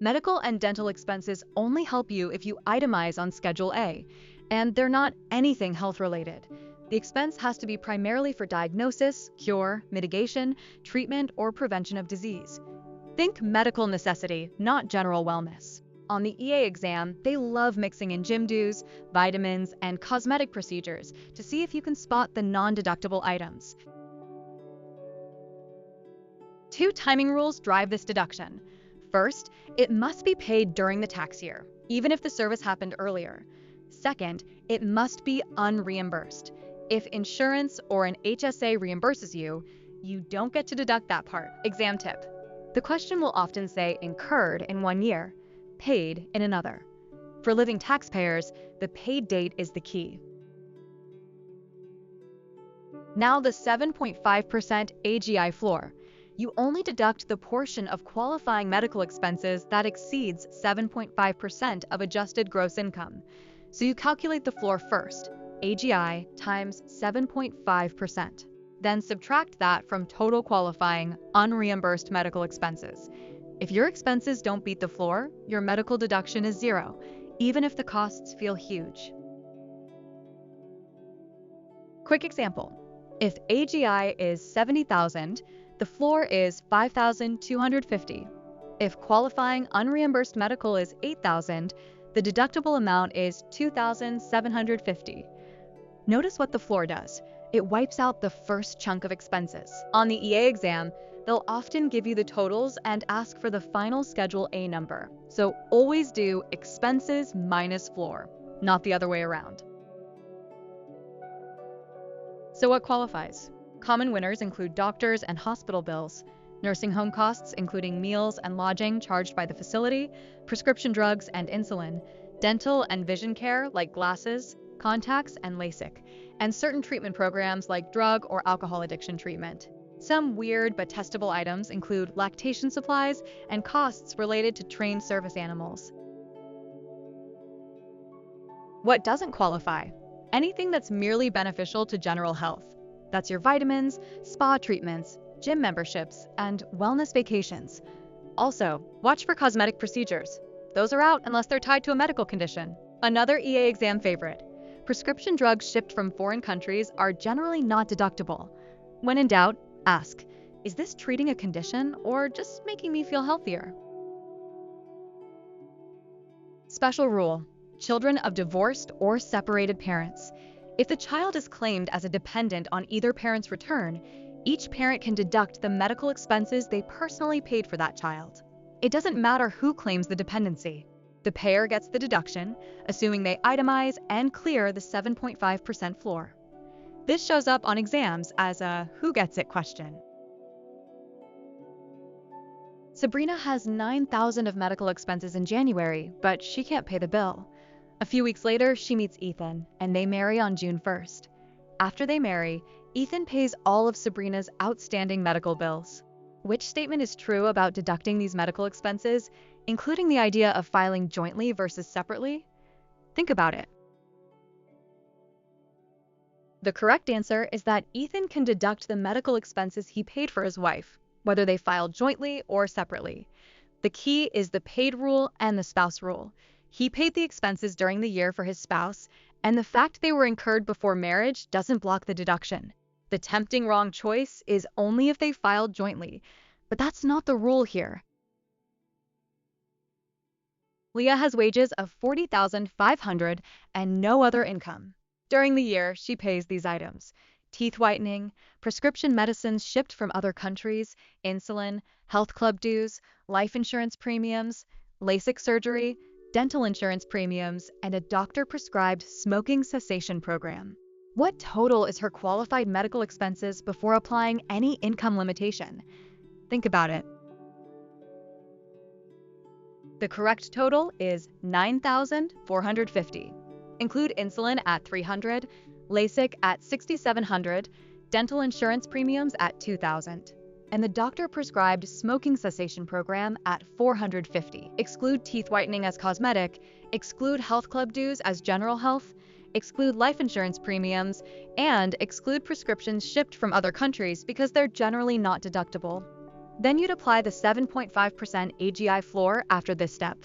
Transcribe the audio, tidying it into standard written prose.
Medical and dental expenses only help you if you itemize on Schedule A, and they're not anything health-related. The expense has to be primarily for diagnosis, cure, mitigation, treatment, or prevention of disease. Think medical necessity, not general wellness. On the EA exam, they love mixing in gym dues, vitamins, and cosmetic procedures to see if you can spot the non-deductible items. 2 timing rules drive this deduction. First, it must be paid during the tax year, even if the service happened earlier. Second, it must be unreimbursed. If insurance or an HSA reimburses you, you don't get to deduct that part. Exam tip. The question will often say incurred in 1 year, paid in another. For living taxpayers, the paid date is the key. Now the 7.5% AGI floor. You only deduct the portion of qualifying medical expenses that exceeds 7.5% of adjusted gross income. So you calculate the floor first, AGI times 7.5%. Then subtract that from total qualifying, unreimbursed medical expenses. If your expenses don't beat the floor, your medical deduction is 0, even if the costs feel huge. Quick example. If AGI is $70,000, the floor is $5,250. If qualifying unreimbursed medical is $8,000, the deductible amount is $2,750. Notice what the floor does. It wipes out the first chunk of expenses. On the EA exam, they'll often give you the totals and ask for the final Schedule A number. So always do expenses minus floor, not the other way around. So what qualifies? Common winners include doctors and hospital bills, nursing home costs including meals and lodging charged by the facility, prescription drugs and insulin, dental and vision care like glasses, contacts, and LASIK, and certain treatment programs like drug or alcohol addiction treatment. Some weird but testable items include lactation supplies and costs related to trained service animals. What doesn't qualify? Anything that's merely beneficial to general health. That's your vitamins, spa treatments, gym memberships, and wellness vacations. Also, watch for cosmetic procedures. Those are out unless they're tied to a medical condition. Another EA exam favorite. Prescription drugs shipped from foreign countries are generally not deductible. When in doubt, ask, is this treating a condition or just making me feel healthier? Special rule. Children of divorced or separated parents. If the child is claimed as a dependent on either parent's return, each parent can deduct the medical expenses they personally paid for that child. It doesn't matter who claims the dependency. The payer gets the deduction, assuming they itemize and clear the 7.5% floor. This shows up on exams as a who gets it question. Sabrina has $9,000 of medical expenses in January, but she can't pay the bill. A few weeks later, she meets Ethan, and they marry on June 1st. After they marry, Ethan pays all of Sabrina's outstanding medical bills. Which statement is true about deducting these medical expenses, including the idea of filing jointly versus separately? Think about it. The correct answer is that Ethan can deduct the medical expenses he paid for his wife, whether they filed jointly or separately. The key is the paid rule and the spouse rule. He paid the expenses during the year for his spouse, and the fact they were incurred before marriage doesn't block the deduction. The tempting wrong choice is only if they filed jointly, but that's not the rule here. Leah has wages of $40,500 and no other income. During the year, she pays these items: teeth whitening, prescription medicines shipped from other countries, insulin, health club dues, life insurance premiums, LASIK surgery, dental insurance premiums, and a doctor-prescribed smoking cessation program. What total is her qualified medical expenses before applying any income limitation? Think about it. The correct total is $9,450. Include insulin at $300, LASIK at $6,700, dental insurance premiums at $2,000. And the doctor-prescribed smoking cessation program at $450. Exclude teeth whitening as cosmetic, exclude health club dues as general health, exclude life insurance premiums, and exclude prescriptions shipped from other countries because they're generally not deductible. Then you'd apply the 7.5% AGI floor after this step.